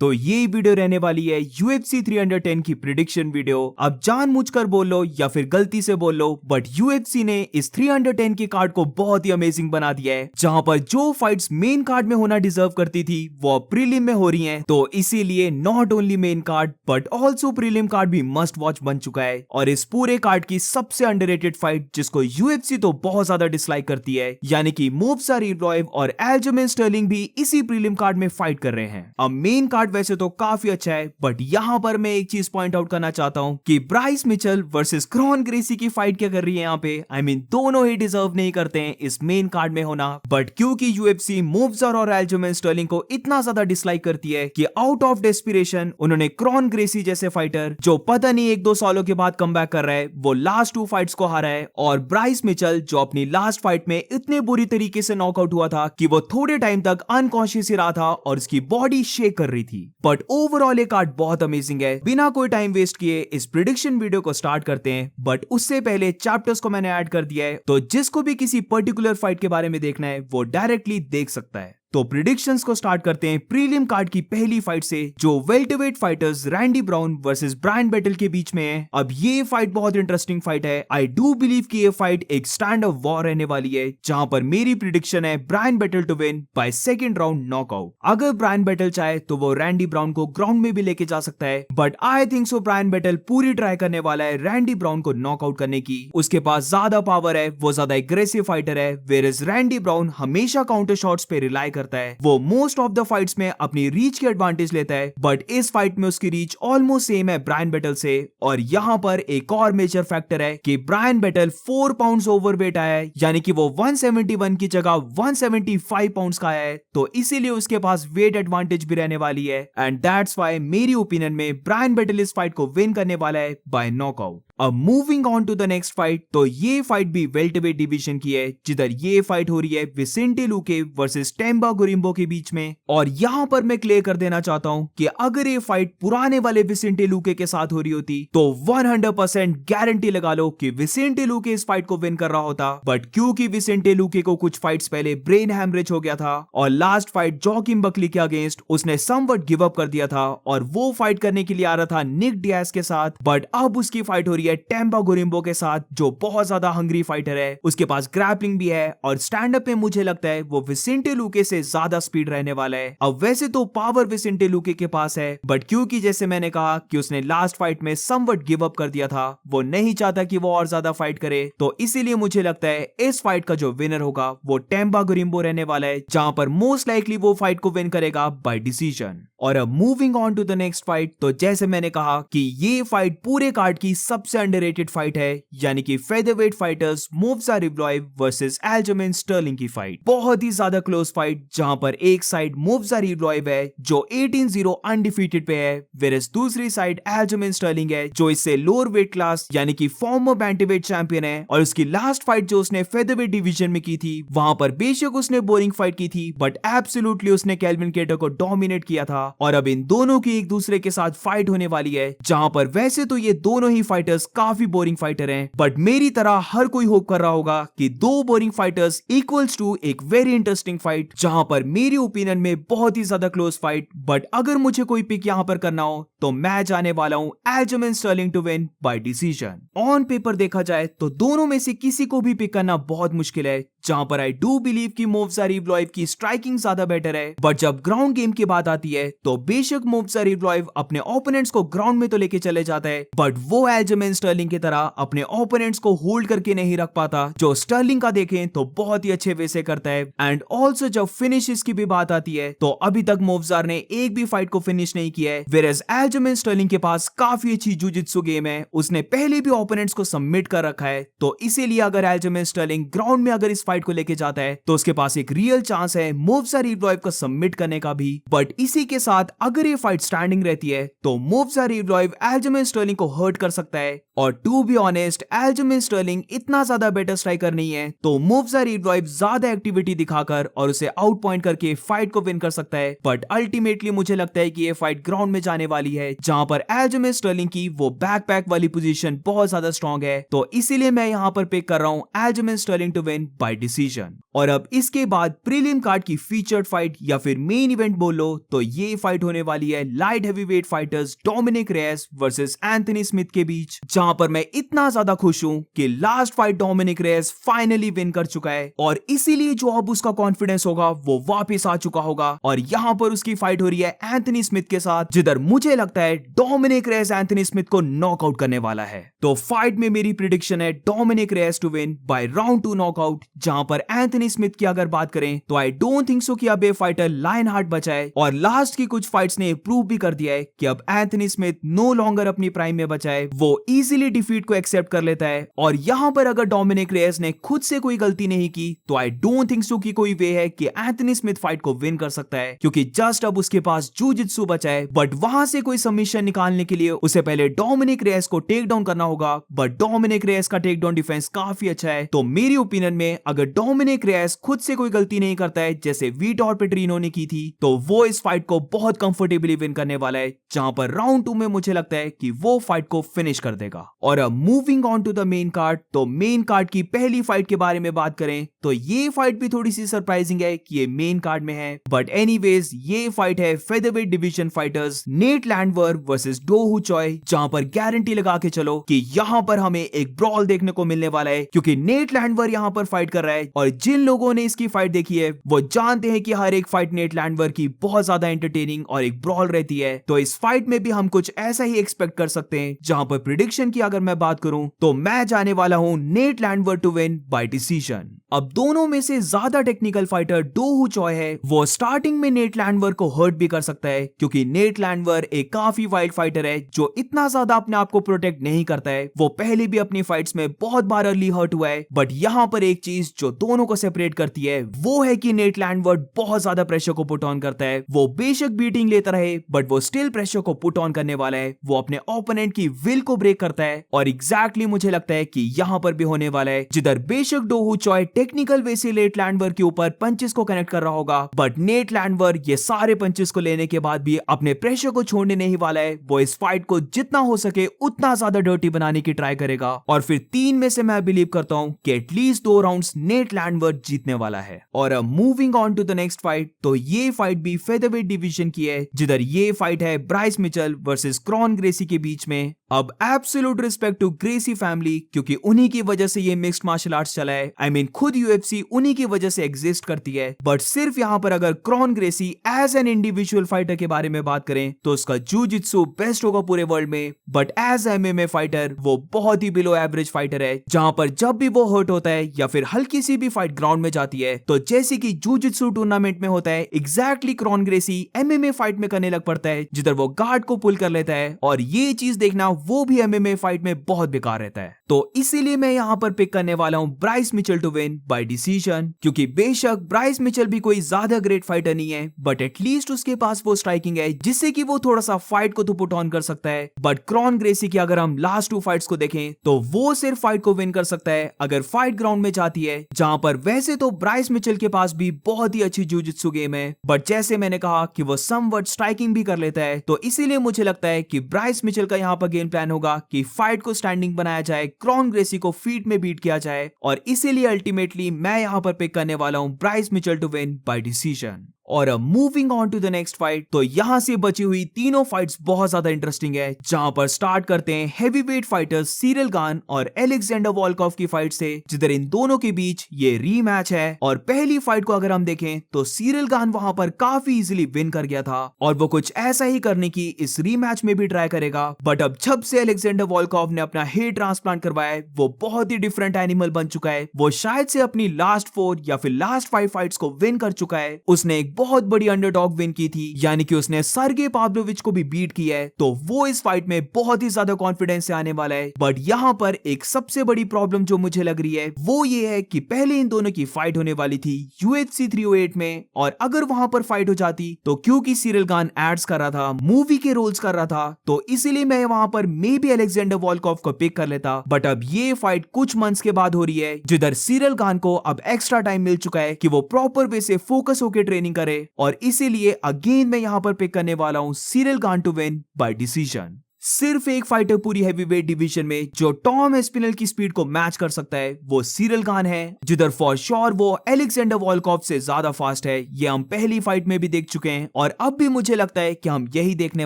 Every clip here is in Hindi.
तो ये वीडियो रहने वाली है UFC 310 की प्रिडिक्शन वीडियो। अब जानबूझकर बोल लो या फिर गलती से बोल लो, बट UFC ने इस 310 की कार्ड को बहुत ही अमेजिंग बना दिया है। जहां पर जो फाइट्स मेन कार्ड में होना डिजर्व करती थी वो अब प्रीलिम में हो रही हैं। तो इसीलिए not only main card but also prelim card भी मस्ट वॉच बन चुका है। और इस पूरे कार्ड की सबसे अंडररेटेड फाइट जिसको UFC तो बहुत ज्यादा डिसलाइक करती है, यानी कि मूव्सा रिवलॉइव और एल्जमेन स्टर्लिंग भी इसी प्रीलिम कार्ड में फाइट कर रहे हैं। अब मेन कार्ड वैसे तो काफी अच्छा है, बट यहां पर मैं एक चीज पॉइंट आउट करना चाहता हूं कि Bryce Mitchell versus Kron Gracie की फाइट क्या कर रही है यहाँ पे। आई मीन दोनों ही डिजर्व नहीं करते हैं इस मेन कार्ड में होना, बट क्योंकि UFC मूव्सा और एल्जमेन स्टर्लिंग को इतना ज्यादा डिसलाइक करती है कि आउट ऑफ डेस्पिरेशन उन्होंने क्रॉन ग्रेसी जैसे फाइटर जो पता नहीं 1-2 सालों के बाद कमबैक कर रहा है, वो लास्ट 2 फाइट्स को हारा है। और ब्राइस मिचेल जो अपनी लास्ट फाइट में इतने बुरी तरीके से नॉकआउट हुआ था कि वो थोड़े टाइम तक अनकॉन्शियस ही रहा था और उसकी बॉडी शेक कर रही थी। बट ओवरऑल ये कार्ड बहुत अमेजिंग है। बिना कोई टाइम वेस्ट किए इस प्रिडिक्शन वीडियो को स्टार्ट करते हैं, बट उससे पहले चैप्टर्स को मैंने ऐड कर दिया है, तो जिसको भी किसी पर्टिकुलर फाइट के बारे में देखना है वो डायरेक्टली देख सकता है। तो प्रिडिक्शंस को स्टार्ट करते हैं प्रीलिम कार्ड की पहली फाइट से, जो welterweight fighters Randy Brown versus Bryan Battle के बीच में है। अब ये फाइट बहुत इंटरेस्टिंग फाइट है। आई डू बिलीव कि ये फाइट एक स्टैंड ऑफ वॉर रहने वाली है, जहां पर मेरी प्रिडिक्शन है Bryan Battle to win by second round knockout. अगर ब्रायन बैटल चाहे तो वो रैंडी ब्राउन को ग्राउंड में भी लेके जा सकता है, but I think so Bryan Battle पूरी ट्राई करने वाला है रैंडी ब्राउन को नॉकआउट करने की। उसके पास ज्यादा पावर है, वो ज्यादा एग्रेसिव फाइटर है, वेयरएज रैंडी ब्राउन हमेशा काउंटर शॉट्स पे रिलाई करता है। वो मोस्ट ऑफ द फाइट्स में अपनी रीच की एडवांटेज लेता है, बट इस फाइट में उसकी रीच ऑलमोस्ट सेम है ब्रायन बैटल से। और यहां पर एक और मेजर फैक्टर है कि ब्रायन बैटल 4 पाउंड्स ओवरवेट आया है, यानी कि वो 171 की जगह 175 पाउंड्स का आया है। तो इसीलिए उसके पास वेट एडवांटेज भी रहने वाली है, एंड दैट्स व्हाई मेरी ओपिनियन में ब्रायन बैटल इस फाइट को विन करने वाला है बाय नॉकआउट। अब moving on to the next fight, तो ये फाइट भी वेल्टरवेट डिवीजन की है, जिधर ये फाइट हो रही है विसेंटे लुके वर्सेस टेम्बा गुरिम्बो के बीच में। और यहां पर मैं क्लियर कर देना चाहता हूं कि अगर ये फाइट पुराने वाले विसेंटे लुके के साथ हो रही होती तो 100% गारंटी लगा लो कि विसेंटे लुके इस फाइट को विन कर रहा होता। बट क्योंकि विसेंटे लुके को कुछ फाइट्स पहले ब्रेन हैमरेज हो गया था और लास्ट फाइट जोकिम बकली के अगेंस्ट उसने समवट गिव अप कर दिया था, और वो फाइट करने के लिए आ रहा था निक डियाज के साथ। बट अब उसकी फाइट हो रही है टेम्बा गुरिम्बो के साथ, जो बहुत ज्यादा हंग्री फाइटर है। उसके पास ग्रैपलिंग भी है और स्टैंड अप में मुझे लगता है वो विसेंटे लुके से ज्यादा स्पीड रहने वाला है। अब वैसे तो पावर विसेंटे लुके के पास है, बट क्योंकि जैसे मैंने कहा कि उसने लास्ट फाइट में समवट गिव अप कर दिया था, वो नहीं चाहता कि वो और ज्यादा फाइट करे। तो इसीलिए मुझे लगता है इस फाइट का जो विनर होगा वो टेम्बा गुरिम्बो रहने वाला है, जहां पर मोस्ट लाइकली वो फाइट को विन करेगा बाय डिसीजन। और अब moving on to the next fight, तो जैसे मैंने कहा कि ये फाइट पूरे कार्ड की सबसे अंडररेटेड फाइट है, यानी कि फेदरवेट फाइटर्स मूव्सा रिवलॉइव वर्सेस एल्जमेन स्टर्लिंग की फाइट। बहुत ही ज्यादा क्लोज फाइट, जहां पर एक साइड मूव्सा रिवलॉइव है जो 18-0 अनडिफीटेड पे है, वेरस दूसरी साइड एल्जमेन स्टर्लिंग है जो इससे लोअर वेट क्लास यानी कि फॉर्मर बैंटरवेट चैंपियन है। और उसकी लास्ट फाइट जो उसने फेदरवेट डिवीजन में की थी, वहां पर बेशक उसने बोरिंग फाइट की थी, बट एब्सोल्युटली उसने केल्विन केटर को डोमिनेट किया था। और अब इन दोनों की एक दूसरे के साथ फाइट होने वाली है, जहां पर वैसे तो ये दोनों ही फाइटर्स काफी बोरिंग फाइटर हैं, बट मेरी तरह हर कोई होप कर रहा होगा कि 2 बोरिंग फाइटर्स इक्वल्स टू एक वेरी इंटरेस्टिंग फाइट, जहां पर मेरी ओपिनियन में बहुत ही ज्यादा क्लोज फाइट। बट अगर मुझे कोई पिक यहां पर करना हो तो मैं जाने वाला हूं Aljamain Sterling to win by decision. On paper देखा जाए तो दोनों में से किसी को भी पिक करना बहुत मुश्किल है, जहां पर आई डू बिलीव कि मूव्सा रिवलॉइव की स्ट्राइकिंग ज्यादा बेटर है। बट जब ग्राउंड गेम की बात आती है तो बेशक मूव्सा रिवलॉइव अपने ओपोनेंट्स को ग्राउंड में तो लेके चले जाता है, बट वो एल्जमेन स्टर्लिंग की तरह अपने ओपोनेंट्स को होल्ड करके नहीं रख पाता, जो स्टर्लिंग का देखें तो बहुत ही अच्छे वे से करता है। एंड ऑल्सो जब फिनिशेस की भी बात आती है तो अभी तक मूव्सा ने एक भी फाइट को फिनिश नहीं किया है, वेयरएज एल्जमेन स्टर्लिंग के पास काफी अच्छी जुजित्सु गेम है, उसने पहले भी ओपोनेंट्स को सबमिट कर रखा है। तो इसीलिए अगर एल्जमेन स्टर्लिंग ग्राउंड में अगर इस फाइट को लेके जाता है तो उसके पास एक रियल चांस है मूव्सा रिवलॉइव को सबमिट करने का भी। बट इसी के साथ अगर ये फाइट स्टैंडिंग रहती है तो मूव्सा रिवलॉइव एल्जमेन स्टर्लिंग को हर्ट कर सकता है, और टू बी ऑनेस्ट एल्जिमेन स्टर्लिंग इतना ज्यादा बेटर स्ट्राइकर नहीं है, तो मूव्स रिवाइव ज्यादा एक्टिविटी दिखाकर और उसे आउट पॉइंट करके फाइट को विन कर सकता है। बट अल्टीमेटली मुझे लगता है कि ये फाइट ग्राउंड में जाने वाली है, जहां पर एल्जिमेन स्टर्लिंग की वो बैकपैक वाली पोजीशन बहुत ज्यादा स्ट्रांग है। तो इसीलिए मैं यहां पर पिक कर रहा हूं Aljamain Sterling to win by decision. और अब इसके बाद प्रीलिम कार्ड की फीचर्ड फाइट या फिर मेन इवेंट बोलो तो ये फाइट होने वाली है light heavyweight fighters Dominick Reyes versus Anthony Smith के बीच, जहां पर मैं इतना ज्यादा खुश हूं कि last fight Dominick Reyes finally win कर चुका है और इसीलिए जो अब उसका कॉन्फिडेंस होगा वो वापस आ चुका होगा। और यहां पर उसकी फाइट हो रही है एंथनी स्मिथ के साथ, जिधर मुझे लगता है डोमिनिक रेस एंथनी स्मिथ को नॉकआउट करने वाला है। तो फाइट में मेरी प्रिडिक्शन है Dominick Reyes to win by round 2 knockout. जहां पर एंथनी स्मिथ की अगर बात करें तो आई डोंट थिंक सो कि अब ये फाइटर लायन हार्ट बचा है, और लास्ट की कुछ फाइट्स ने प्रूव भी कर दिया है कि अब एंथनी स्मिथ नो लॉन्गर अपनी प्राइम में बचा है, वो इजीली डिफीट को एक्सेप्ट कर लेता है। और यहां पर अगर डोमिनिक रेस ने खुद से कोई गलती नहीं की तो आई डोंट थिंक सो कि कोई वे है कि एंथनी स्मिथ फाइट को विन कर सकता है, क्योंकि जस्ट अब उसके पास जूजित्सु बचा है। बट वहां से कोई सबमिशन निकालने के लिए उसे पहले डोमिनिक रेस को टेक डाउन करना होगा, बट डोमिनिक रेस का टेक डाउन डिफेंस काफी अच्छा है। तो मेरी ओपिनियन में अगर डोमिनिक रेस खुद से कोई गलती नहीं करता है जैसे वीटोर पेट्रिनो ने की थी, तो वो इस फाइट को बहुत कंफर्टेबली विन करने वाला है, जहां पर राउंड 2 में मुझे लगता है कि वो फाइट को फिनिश कर देगा। और अब moving on to the main card, तो मेन कार्ड की पहली फाइट के बारे में बात करें तो ये फाइट भी थोड़ी सी सरप्राइजिंग है कि ये मेन कार्ड में है, बट एनीवेज ये फाइट है featherweight division fighters Nate Landwehr versus Doo Ho Choi, जहां पर गारंटी लगा के चलो कि यहां पर हमें एक ब्रॉल देखने को मिलने वाला है, क्योंकि नेट लैंडवर यहां पर फाइट कर रहा है। और जिन लोगों ने इसकी फाइट देखी है वो जानते हैं कि हर एक फाइट नेट लैंडवर की बहुत ज्यादा एंटरटेनिंग और एक ब्रॉल रहती है। तो इस फाइट में भी हम कुछ ऐसा ही एक्सपेक्ट कर सकते हैं, जहां पर प्रिडिक्शन की अगर मैं बात करूं तो मैं जाने वाला हूं Nate Landwehr to win by decision. अब दोनों में से ज्यादा technical fighter Doo Ho Choi है, वो स्टार्टिंग में नेट लैंडवर को हर्ट भी कर सकता है, क्योंकि नेट लैंडवर एक काफी वाइल्ड फाइटर है जो इतना ज्यादा अपने आप को प्रोटेक्ट नहीं करता है। वो पहले भी अपनी फाइट्स में बहुत बार अर्ली हर्ट हुआ है, बट यहां पर एक चीज जो दोनों को सेपरेट करती है वो है कि नेट लैंडवर बहुत ज्यादा प्रेशर को पुट ऑन करता है। वो बेशक बीटिंग लेता रहे बट वो स्टिल प्रेशर को पुट ऑन करने वाला है, वो अपने ओपोनेंट की विल को ब्रेक करता है। और एग्जैक्टली मुझे लगता है कि यहां पर भी होने वाला है, जिधर बेशक डो हू चॉय टेक्निकल वे से नेट लैंडवर के ऊपर पंचेस को कनेक्ट कर रहा होगा, बट नेट लैंडवर ये सारे पंचेस को लेने के बाद भी अपने प्रेशर को छोड़ने नहीं वाला है। वो इस फाइट को जितना हो सके उतना ज्यादा डर्टी बनाने की ट्राई करेगा, और फिर 3 में से मैं बिलीव करता हूं कि एटलीस्ट 2 राउंड्स नेट लैंडवर जीतने वाला है। और अब moving on to the next fight, तो ये फाइट भी फेदरवेट डिवीजन की है, जिधर ये फाइट है Bryce Mitchell versus Kron Gracie के बीच में। अब absolute respect to Gracie family, क्योंकि उन्हीं की वजह से ये मिक्स्ड मार्शल आर्ट्स चला है। आई मीन खुद यूएफसी उन्हीं की वजह से एग्जिस्ट करती है। बट सिर्फ यहां पर अगर Kron Gracie as an individual fighter के बारे में बात करें तो उसका जूजित्सु बेस्ट होगा पूरे वर्ल्ड में, बट एज एमएमए फाइटर वो बहुत ही बिलो एवरेज फाइटर है, जहां पर जब भी वो हर्ट होता है या फिर हल्की सी भी फाइट ग्राउंड में जाती है तो जैसे कि जूजित्सु टूर्नामेंट में होता है exactly Kron Gracie MMA fight में करने लग पड़ता है, जिधर वो गार्ड को पुल कर लेता है। और ये चीज देखना वो भी एमएमए फाइट में बहुत बेकार रहता है। तो इसीलिए मैं यहां पर पिक करने वाला हूं Bryce Mitchell to win by decision, क्योंकि बेशक ब्राइस मिचेल भी कोई ज्यादा ग्रेट फाइटर नहीं है, बट एटलीस्ट उसके पास वो स्ट्राइकिंग है जिससे कि वो थोड़ा सा फाइट को तो पुट ऑन कर सकता है। बट क्रॉन ग्रेसी की अगर हम लास्ट 2 फाइट्स को देखें तो वो सिर्फ फाइट को विन कर सकता है अगर फाइट ग्राउंड में जाती है, जहां पर वैसे तो ब्राइस मिचेल के पास भी बहुत ही अच्छी जूजित्सु गेम है, बट जैसे मैंने कहा कि वो समवट स्ट्राइकिंग भी कर लेता है। तो इसीलिए मुझे लगता है कि ब्राइस मिचेल का यहां पर गेम प्लान होगा कि फाइट को स्टैंडिंग बनाया जाए, क्रॉन ग्रेसी को फीट में बीट किया जाए, और इसीलिए अल्टीमेटली मैं यहां पर पिक करने वाला हूं Bryce Mitchell to win by decision. और अब moving on to the next fight, तो यहां से बची हुई तीनों फाइट्स बहुत ज्यादा इंटरेस्टिंग है, जहां पर स्टार्ट करते हैं हेवीवेट फाइटर्स सीरिल गान और एलेक्जेंडर वॉल्कोव की फाइट से, जिधर इन दोनों के बीच ये रीमैच है। और पहली फाइट को अगर हम देखें तो सीरिल गान वहां पर काफी इजीली विन कर गया था, और वो कुछ ऐसा ही करने की इस रीमैच में भी ट्राई करेगा। बट अब जब से एलेक्जेंडर वॉल्कोव ने अपना हेयर ट्रांसप्लांट करवाया है, वो बहुत ही डिफरेंट एनिमल बन चुका है। वो शायद से अपनी लास्ट 4 या फिर लास्ट 5 फाइट्स को विन कर चुका है। उसने एक बहुत बड़ी अंडरडॉग विन की थी, यानी कि उसने सर्गे पाव्लोविच को भी बीट किया है, तो वो इस फाइट में बहुत ही ज्यादा कॉन्फिडेंस से आने वाला है। बट यहाँ पर एक सबसे बड़ी प्रॉब्लम जो मुझे लग रही है वो ये है कि पहले इन दोनों की फाइट होने वाली थी UFC 308 में, और अगर वहां पर फाइट हो जाती तो क्योंकि सिरिल गान एड्स कर रहा था, मूवी के रोल्स कर रहा था, तो इसीलिए मैं वहां पर मे बी अलेक्जेंडर वॉलकॉफ को पिक कर लेता। बट अब ये फाइट कुछ मंथ्स के बाद हो रही है, जिधर सिरिल गान को अब एक्स्ट्रा टाइम मिल चुका है कि वो प्रॉपर वे से फोकस होकर ट्रेनिंग करे, और इसीलिए अगेन मैं यहां पर पिक करने वाला हूं Ciryl Gane to win by decision. सिर्फ एक फाइटर पूरी हैवीवेट डिवीजन में जो टॉम एस्पिनल की स्पीड को मैच कर सकता है वो सिरिल गान है, जिधर फॉर श्योर वो अलेक्जेंडर वॉलकॉफ से ज्यादा फास्ट है। ये हम पहली फाइट में भी देख चुके हैं, और अब भी मुझे लगता है कि हम यही देखने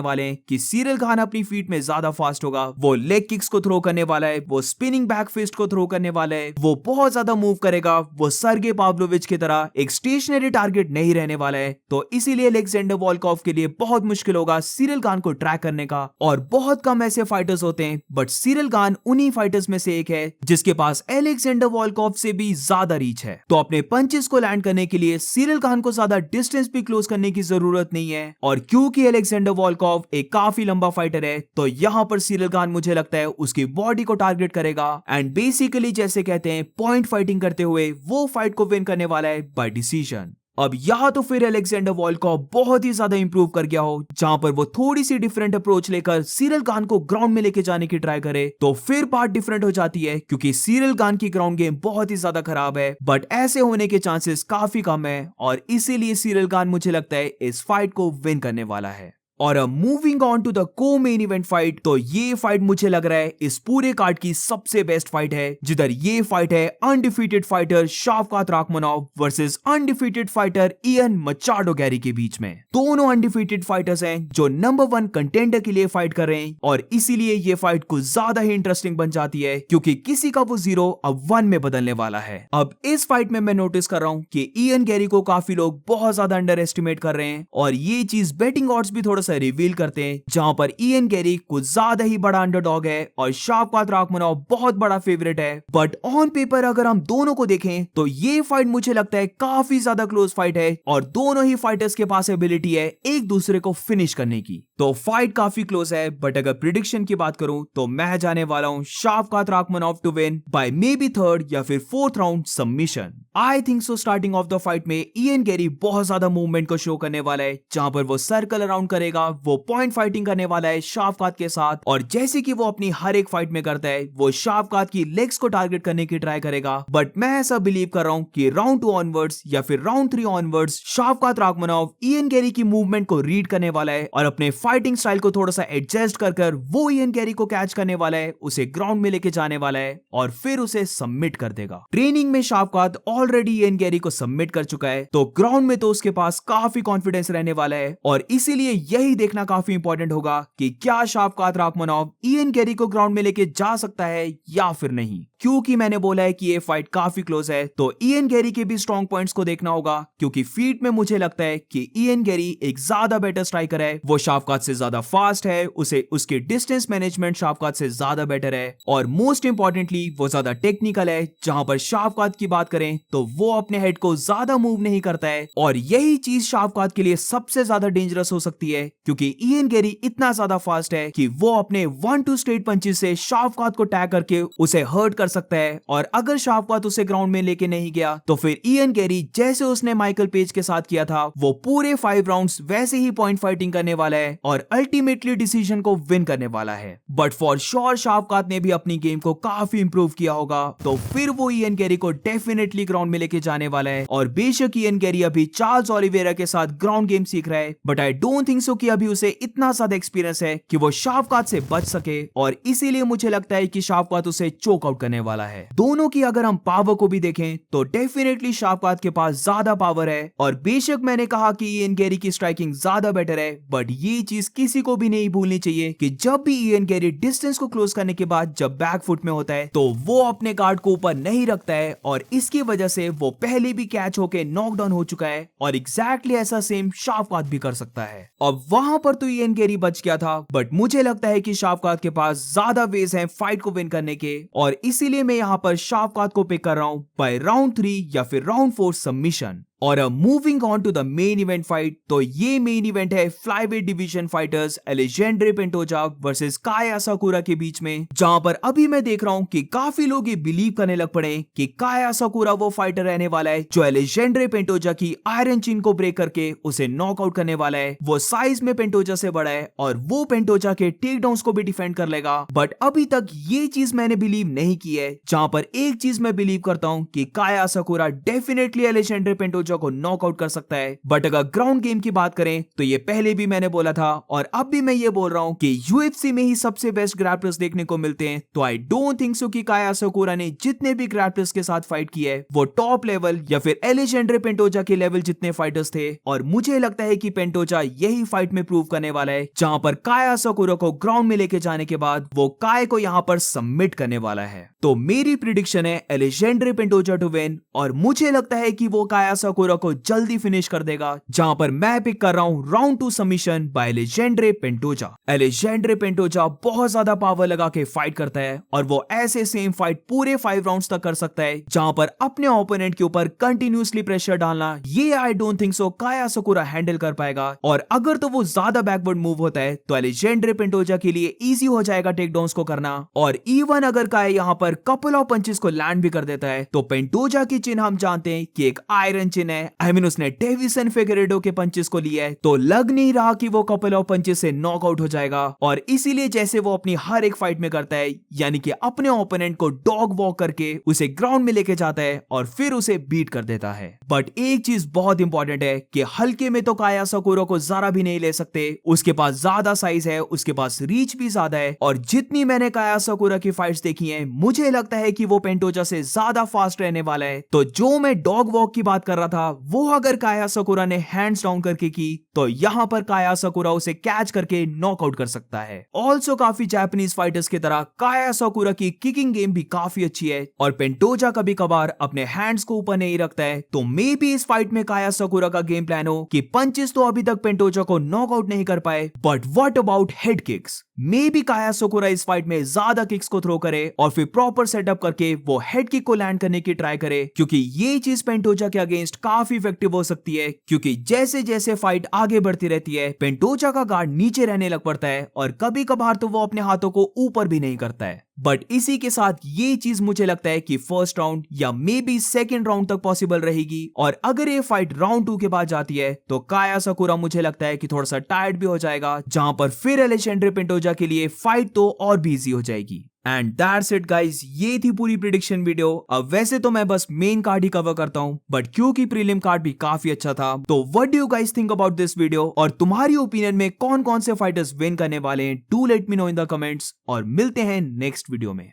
वाले हैं कि सिरिल गान अपनी फीट में ज्यादा फास्ट होगा। वो लेग किक्स को थ्रो करने वाला है, वो स्पिनिंग बैक फिस्ट को थ्रो करने वाला है, वो बहुत ज्यादा मूव करेगा, वो सर्गे पाव्लोविच की तरह एक स्टेशनरी टारगेट नहीं रहने वाला है। तो इसीलिए अलेक्जेंडर वॉलकॉफ के लिए बहुत मुश्किल होगा सिरिल गान को ट्रैक करने का, और बहुत कम ऐसे फाइटर्स होते हैं, बट सिरिल गान उन्हीं फाइटर्स में से एक है जिसके पास अलेक्जेंडर वॉलकॉफ से भी ज्यादा रीच है। तो अपने पंचेस को लैंड करने के लिए सिरिल गान को ज्यादा डिस्टेंस भी क्लोज करने की जरूरत नहीं है, और क्योंकि अलेक्जेंडर वॉलकॉफ एक काफी लंबा फाइटर है, तो यहाँ पर सिरिल गान मुझे लगता है उसकी बॉडी को टारगेट करेगा, एंड बेसिकली जैसे कहते हैं पॉइंट फाइटिंग करते हुए वो फाइट को विन करने वाला है बाय डिसीजन। अब यहाँ तो फिर अलेक्जेंडर वॉलकॉफ बहुत ही ज्यादा इंप्रूव कर गया हो, जहां पर वो थोड़ी सी डिफरेंट अप्रोच लेकर सिरिल गान को ग्राउंड में लेके जाने की ट्राई करे, तो फिर बात डिफरेंट हो जाती है, क्योंकि सिरिल गान की ग्राउंड गेम बहुत ही ज्यादा खराब है। बट ऐसे होने के चांसेस काफी कम है, और इसीलिए सिरिल गान मुझे लगता है इस फाइट को विन करने वाला है। और अब मूविंग ऑन टू द को मेन इवेंट फाइट, तो ये फाइट मुझे लग रहा है इस पूरे कार्ड की सबसे बेस्ट फाइट है, जिधर ये फाइट है undefeated fighter Shavkat Rakhmonov versus undefeated fighter Ian Machado Garry के बीच में। दोनों अनडिफीटेड फाइटर्स हैं जो नंबर 1 कंटेंडर के लिए फाइट कर रहे हैं, और इसीलिए ये फाइट कुछ ज्यादा ही इंटरेस्टिंग बन जाती है, क्योंकि किसी का वो 0 अब 1 में बदलने वाला है। अब इस फाइट में मैं नोटिस कर रहा हूं कि इयन गैरी को काफी लोग बहुत ज्यादा अंडर एस्टिमेट कर रहे हैं, और ये चीज बेटिंग ऑड्स भी थोड़ा सा रिवील करते हैं, जहां पर इयन गैरी कुछ ज्यादा ही बड़ा अंडरडॉग है और शावकात राखमनोव बहुत बड़ा फेवरेट है। बट ऑन पेपर अगर हम दोनों को देखें तो ये फाइट मुझे लगता है काफी ज्यादा क्लोज फाइट है, और दोनों ही फाइटर्स के पास एबिलिटी है एक दूसरे को फिनिश करने की। तो फाइट काफी क्लोज है, बट अगर प्रिडिक्शन की बात करूं तो मैं जाने वाला हूं Shavkat Rakhmonov to win by maybe 3rd या फिर 4th round submission. I think so starting off the fight में इयन गैरी बहुत ज्यादा मूवमेंट को शो करने वाला है, जहां पर वो सर्कल अराउंड करेगा, वो पॉइंट फाइटिंग करने वाला है शावकात के साथ, और जैसे कि वो अपनी हर एक फाइट में करता है, वो शावकात की लेग्स को टारगेट करने की ट्राई करेगा। बट मैं ऐसा बिलीव कर रहा हूं कि राउंड 2 ऑनवर्ड्स या फिर राउंड 3 ऑनवर्ड्स शावकात राखमनोव इयन गैरी की मूवमेंट को रीड करने वाला है, और अपने फाइटिंग स्टाइल को थोड़ा सा एडजस्ट कर वो इयन गैरी को कैच करने वाला है, उसे ग्राउंड में लेके जाने वाला है, और फिर उसे सबमिट कर देगा। ट्रेनिंग में शावकात ऑलरेडी इयन गैरी को सबमिट कर चुका है, तो ग्राउंड में तो उसके पास काफी कॉन्फिडेंस रहने वाला है, और इसीलिए यही देखना काफी इंपॉर्टेंट होगा कि क्या शावकात राखमनोव इयन गैरी को ग्राउंड में लेके जा सकता है या फिर नहीं। क्योंकि मैंने बोला है कि ये फाइट काफी क्लोज है, तो इयन गैरी के भी स्ट्रॉन्ग पॉइंट्स को देखना होगा, क्योंकि फीट में मुझे लगता है कि इयन गैरी एक ज्यादा बेटर स्ट्राइकर है, वो शावकात से ज्यादा फास्ट है, उसे उसके डिस्टेंस मैनेजमेंट शावकात से ज्यादा बेटर है, और मोस्ट इंपॉर्टेंटली वो ज्यादा टेक्निकल है। जहां पर शावकात की बात करें तो वो अपने हेड को ज्यादा मूव नहीं करता है, और यही चीज शावकात के लिए सबसे ज्यादा डेंजरस हो सकती है, क्योंकि इयन गैरी इतना ज्यादा फास्ट है कि वो अपने 1-2 स्ट्रेट पंचेस से शावकात को टैग करके उसे हर्ट कर सकता है, और अगर शावकात उसे ग्राउंड में लेके नहीं गया तो फिर इयन गैरी जैसे उसने माइकल पेज के साथ किया था, वो पूरे 5 राउंड्स वैसे ही पॉइंट फाइटिंग करने वाला है, और अल्टीमेटली डिसीजन को विन करने वाला है। बट फॉर श्योर शावकात ने भी अपनी गेम को काफी इंप्रूव किया होगा, तो फिर वो इयन गैरी को डेफिनेटली ग्राउंड में लेके जाने वाला है। और बेशक इयन गैरी अभी चार्ल्स ओलिवेरा के साथ ग्राउंड गेम सीख रहा है, but I don't think so कि अभी उसे इतना ज्यादा एक्सपीरियंस है कि वो शावकात से बच सके, और इसीलिए मुझे लगता है कि शावकात उसे चोक आउट करने वाला है। दोनों की अगर हम पावर को भी देखें तो डेफिनेटली शावकात के पास ज्यादा पावर है, और बेशक मैंने कहा कि इयन गैरी की स्ट्राइकिंग ज्यादा बेटर है, बट ये चीज किसी को भी नहीं भूलनी चाहिए कि जब भी इयन गैरी डिस्टेंस को क्लोज करने के बाद जब बैक फुट में होता है, तो वो अपने गार्ड को ऊपर नहीं रखता है, और इसकी वजह से वो पहले भी कैच होके नॉकडाउन हो चुका है, और एग्जैक्टली ऐसा सेम शावकात भी कर सकता है। अब वहां पर तो इयन गैरी बच गया था, बट मुझे लगता है कि शावकात के पास ज्यादा वेज हैं फाइट को विन करने के, और इसीलिए मैं यहाँ पर शावकात को पिक कर रहा हूं बाय राउंड 3 या फिर राउंड 4 सबमिशन। और moving on to the main event fight, तो ये मेन इवेंट है flyweight division fighters Alexandre Pantoja versus Kai Asakura के बीच में, जहां पर अभी मैं देख रहा हूं कि काफी लोग ये बिलीव करने लग पड़े कि काया साकुरा वो फाइटर रहने वाला है जो एलेजेंड्रे पेंटोजा की आयरन चिन को ब्रेक करके उसे नॉकआउट करने वाला है। वो साइज में पेंटोजा से बड़ा है और वो पेंटोजा के टेक डाउन्स को भी डिफेंड कर लेगा, बट अभी तक ये चीज मैंने बिलीव नहीं की है। जहां पर एक चीज मैं बिलीव करता हूं कि काया साकुरा डेफिनेटली एलेजेंड्रे पेंटोजा को नॉकआउट कर सकता है, बट अगर ग्राउंड गेम की बात करें तो ये पहले भी मैंने बोला था और अब भी मैं ये बोल रहा हूं कि यूएफसी में ही सबसे बेस्ट ग्रैप्लर्स देखने को मिलते हैं, तो आई डोंट थिंक सो कि काया साकुरा ने जितने भी ग्रैप्लर्स के साथ फाइट की है वो टॉप लेवल या फिर एलेजेंड्रे पेंटोजा के लेवल जितने फाइटर्स थे, और मुझे लगता है कि पेंटोजा यही फाइट में प्रूव करने वाला है, जहां पर काया साकुरा को ग्राउंड में लेके जाने के बाद वो काय को यहां पर सबमिट करने वाला है। तो मेरी प्रिडिक्शन है एलेजेंड्रे पेंटोजा टू विन, और मुझे लगता है कि वो काया साकुरा को जल्दी फिनिश कर देगा, जहां पर मैं पिक कर रहा हूं round 2 submission by Alexandre Pantoja. Alexandre Pantoja बहुत ज्यादा पावर लगा के फाइट करता है और वो ऐसे सेम फाइट पूरे 5 राउंड्स तक कर सकता है, जहां पर अपने ओपोनेंट के ऊपर कंटिन्यूसली प्रेशर डालना ये आई डोंट थिंक सो काया साकुरा हैंडल कर पाएगा, और अगर तो वो ज्यादा बैकवर्ड मूव होता है तो एलेजेंड्रे पेंटोजा के लिए इजी हो जाएगा टेक डाउन्स को करना, और इवन अगर काया यहां पर कपल ऑफ पंचेस को लैंड भी कर देता है तो पेंटोजा की चिन्ह हम जानते हैं कि एक आयरन चिन्ह है। आई मीन उसने डेविसन फिगरेडो के पंचेस को लिया है, तो लग नहीं रहा कि वो कपल ऑफ पंचेस से नॉकआउट हो जाएगा, और इसीलिए जैसे वो अपनी हर एक फाइट में करता है, यानी कि अपने ओपोनेंट को डॉग वॉक करके उसे ग्राउंड में लेके जाता है और फिर उसे बीट कर देता है। बट एक चीज बहुत इंपॉर्टेंट है कि हल्के में तो काया साकुरा को जरा भी नहीं ले सकते, उसके पास ज्यादा साइज है, उसके पास रीच भी ज्यादा है, और जितनी मैंने काया साकुरा की फाइट्स देखी हैं मुझे लगता है कि वो पेंटोजा से ज्यादा फास्ट रहने वाला है। तो जो मैं डॉग वॉक की बात कर रहा था वो अगर काया साकुरा ने हैंड्स डाउन करके की तो यहां पर काया साकुरा उसे कैच करके नॉकआउट कर सकता है। ऑल्सो काफी जापानीज फाइटर्स की तरह काया साकुरा की किकिंग गेम भी काफी अच्छी है, और पेंटोजा कभी कभार अपने हैंड्स को ऊपर नहीं रखता है, तो मे बी इस फाइट में काया साकुरा का गेम प्लान हो कि पंचेस तो अभी तक पेंटोजा को नॉकआउट नहीं कर पाए, but what about head kicks. May be काया साकुरा इस फाइट में ज्यादा किक्स को थ्रो करे और फिर प्रॉपर सेटअप करके वो हेड किक को लैंड करने की ट्राई करे, क्योंकि ये चीज पेंटोजा के अगेंस्ट काफी इफेक्टिव हो सकती है, क्योंकि जैसे जैसे फाइट आगे बढ़ती रहती है पेंटोजा का गार्ड नीचे रहने लग पड़ता है और कभी कभार तो वो अपने हाथों को ऊपर भी नहीं करता है। बट इसी के साथ ये चीज मुझे लगता है कि फर्स्ट राउंड या मे बी सेकेंड राउंड तक पॉसिबल रहेगी, और अगर ये फाइट राउंड 2 के बाद जाती है तो काया साकुरा मुझे लगता है कि थोड़ा सा टायर्ड भी हो जाएगा, जहां पर फिर एलेजेंड्रे पेंटोजा के लिए फाइट तो और भी इजी हो जाएगी। एंड दैट्स इट गाइस, ये थी पूरी प्रिडिक्शन वीडियो। अब वैसे तो मैं बस मेन कार्ड ही कवर करता हूं, बट क्योंकि प्रीलिम कार्ड भी काफी अच्छा था, तो what do you guys think about this video, और तुम्हारी ओपिनियन में कौन कौन से फाइटर्स विन करने वाले हैं, do let me know in the comments, और मिलते हैं नेक्स्ट वीडियो में।